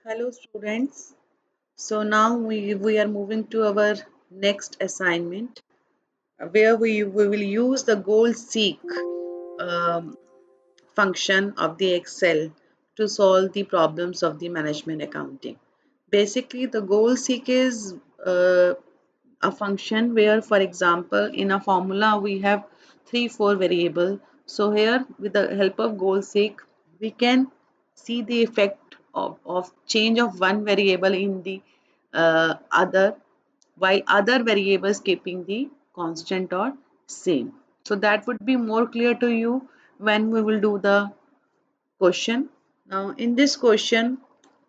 Hello students. So now we are moving to our next assignment where we will use the goal seek um, function of the Excel to solve the problems of the management accounting. Basically, the goal seek is uh, a function where, for example, in a formula we have three, four variable. So here, with the help of goal seek, we can see the effect of change of one variable in the other, while other variables keeping the constant or same. So that would be more clear to you when we will do the question. Now, in this question,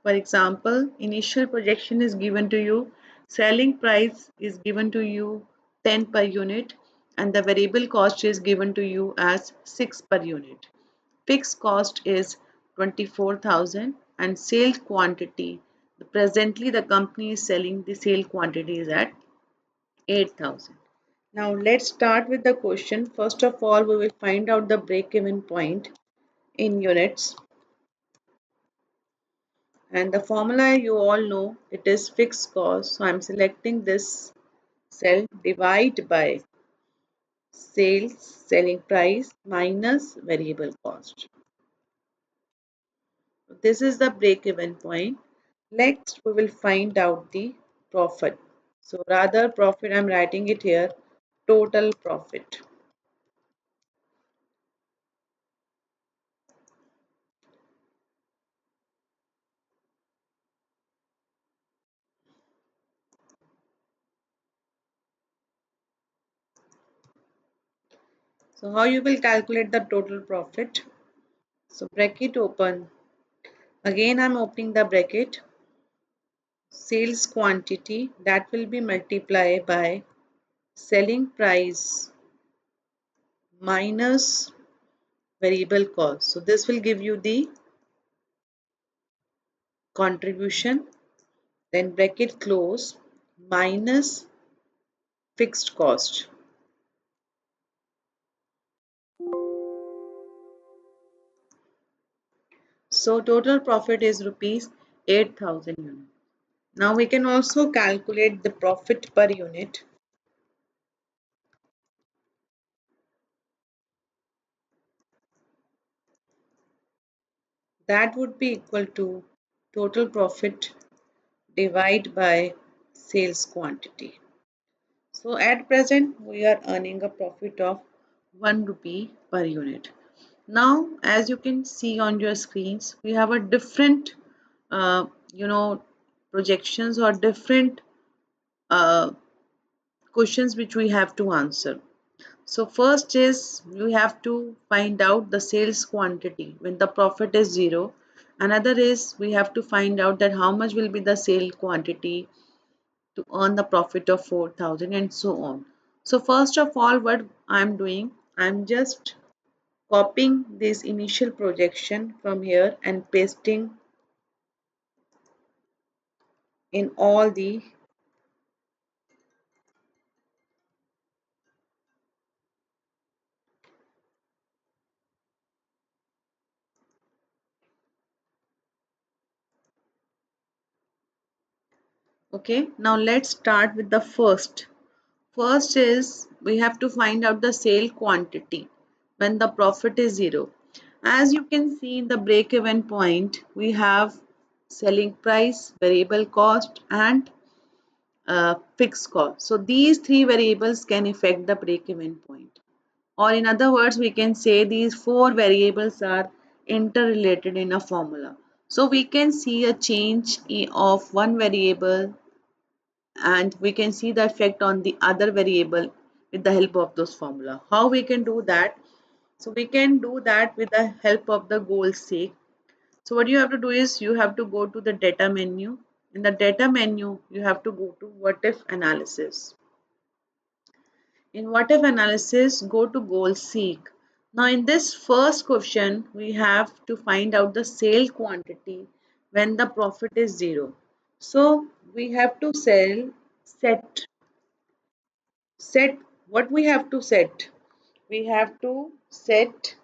for example, initial projection is given to you, selling price is given to you 10 per unit, and the variable cost is given to you as 6 per unit. Fixed cost is 24,000 and sales quantity. Presently, the company is selling the sale quantity is at 8,000. Now, let's start with the question. First of all, we will find out the break-even point in units. And the formula you all know, it is fixed cost. So I'm selecting this cell, divide by sales selling price minus variable cost. This is the break even point. Next we will find out the profit. So rather profit, I'm writing it here, total profit. So how you will calculate the total profit? So bracket open. Again I'm opening the bracket. Sales quantity, that will be multiplied by selling price minus variable cost. So this will give you the contribution, then bracket close, minus fixed cost. So total profit is rupees 8,000 unit. Now we can also calculate the profit per unit. That would be equal to total profit divided by sales quantity. So at present we are earning a profit of 1 rupee per unit. Now as you can see on your screens, we have a different uh, you know projections or different uh, questions which we have to answer. So first is we have to find out the sales quantity when the profit is zero. Another is we have to find out that how much will be the sale quantity to earn the profit of 4,000 and so on. So first of all, what I'm doing, I'm just copying this initial projection from here and pasting in all the. Okay, now let's start with the first. First is we have to find out the sale quantity when the profit is zero. As you can see in the break even point, we have selling price, variable cost, and fixed cost. So these three variables can affect the break even point. Or in other words, we can say these four variables are interrelated in a formula. So we can see a change of one variable and we can see the effect on the other variable with the help of those formula. How we can do that? So we can do that with the help of the goal seek. So what you have to do is you have to go to the data menu. In the data menu, you have to go to what if analysis. In what if analysis, go to goal seek. Now in this first question, we have to find out the sale quantity when the profit is zero. So we have to set what we have to set. We have to set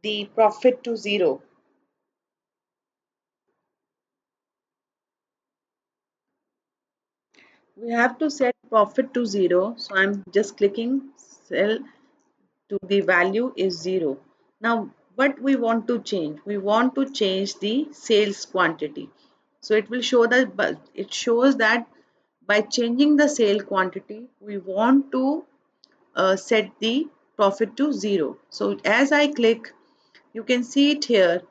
the profit to zero. we have to set profit to 0. So I'm just clicking sell to the value is 0. Now what we want to change? We want to change the sales quantity. So it will show that, but it shows that by changing the sale quantity, we want to set the profit to 0. So as I click, you can see it here.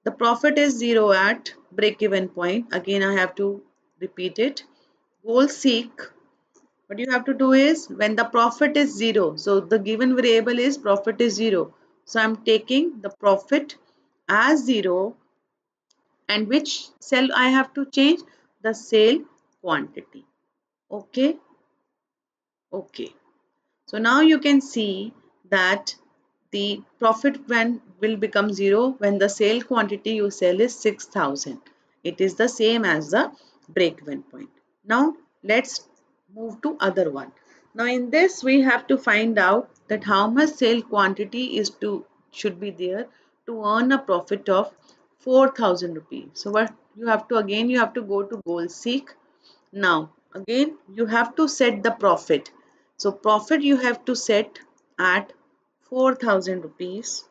The profit is 0 at break even point. Again, I have to repeat it. Goal seek, what you have to do is when the profit is 0, so the given variable is profit is 0. So I'm taking the profit as 0, and which cell I have to change? The sale quantity. Okay, okay. So now you can see that the profit when will become 0 when the sale quantity you sell is 6,000. It is the same as the break even point. Now let's move to other one. Now in this we have to find out that how much sale quantity is to should be there to earn a profit of 4,000 rupees. So what you have to, again you have to go to goal seek. Now again you have to set the profit. So profit you have to set at 4,000 rupees,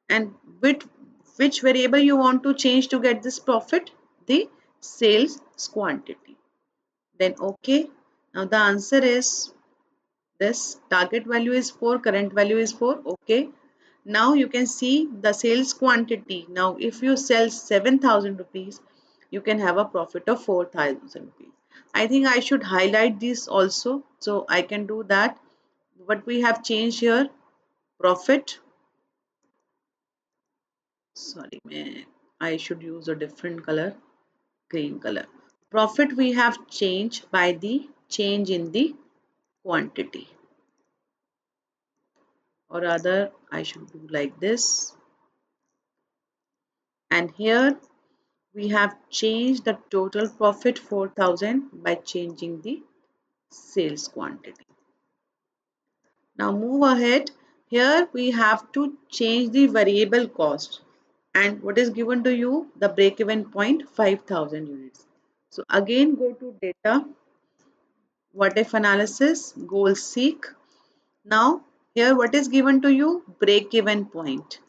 and which variable you want to change to get this profit? The sales quantity. Then okay. Now the answer is this target value is 4, current value is 4. Okay. Now you can see the sales quantity. Now if you sell 7,000 rupees, you can have a profit of 4,000 rupees. I think I should highlight this also, so I can do that. What we have changed here, profit, sorry man, I should use a different color, green color. Profit we have changed by the change in the quantity, or rather I should do like this. And here we have changed the total profit 4,000 by changing the sales quantity. Now move ahead. Here we have to change the variable cost, and what is given to you? The break even point 5,000 units. So again go to data, what if analysis, goal seek. Now here what is given to you? Break even point.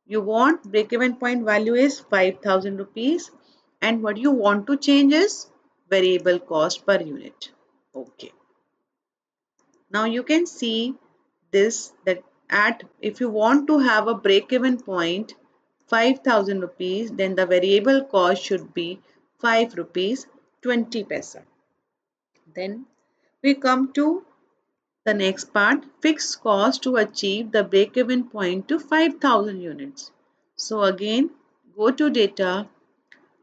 You want break even point value is 5,000 rupees, and what you want to change is variable cost per unit. Okay. Now you can see this, that at if you want to have a break even point 5,000 rupees, then the variable cost should be 5 rupees 20 paisa. Then we come to the next part, fixed cost to achieve the break even point to 5,000 units. So again go to data,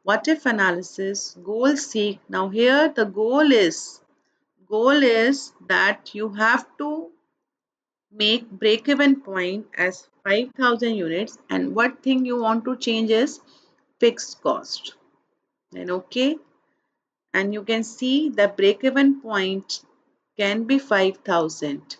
what if analysis, goal seek. Now here the goal is that you have to make break even point as 5,000 units, and what thing you want to change is fixed cost. Then okay, and you can see the break even point can be 5,000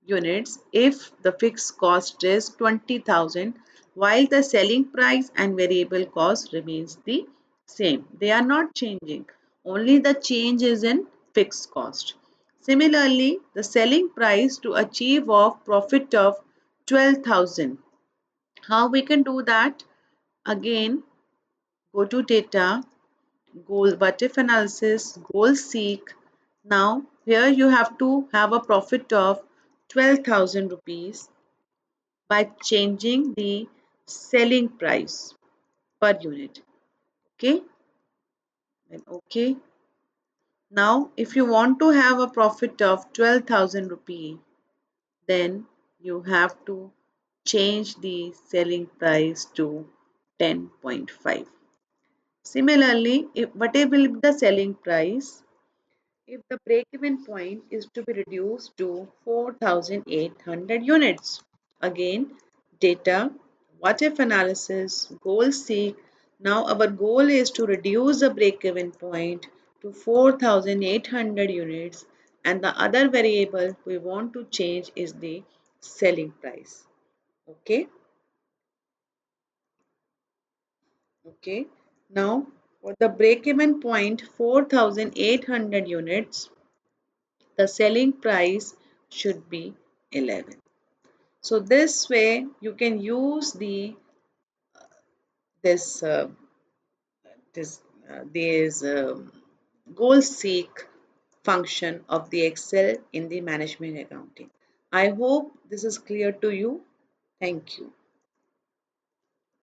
units if the fixed cost is 20,000, while the selling price and variable cost remains the same. They are not changing. Only the change is in fixed cost. Similarly, the selling price to achieve of profit of 12,000. How we can do that? Again, go to data, goal what if analysis, goal seek. Now here you have to have a profit of 12,000 rupees by changing the selling price per unit. Okay, then okay. Now if you want to have a profit of 12,000 rupee, then you have to change the selling price to 10.5. Similarly, if whatever will be the selling price, if the break-even point is to be reduced to 4,800 units. Again, data, what if analysis, goal seek. Now our goal is to reduce the break-even point to 4,800 units, and the other variable we want to change is the selling price. Okay, okay. Now For the break-even point 4,800 units, the selling price should be 11. So this way you can use this this this goal seek function of the Excel in the management accounting. I hope this is clear to you. Thank you.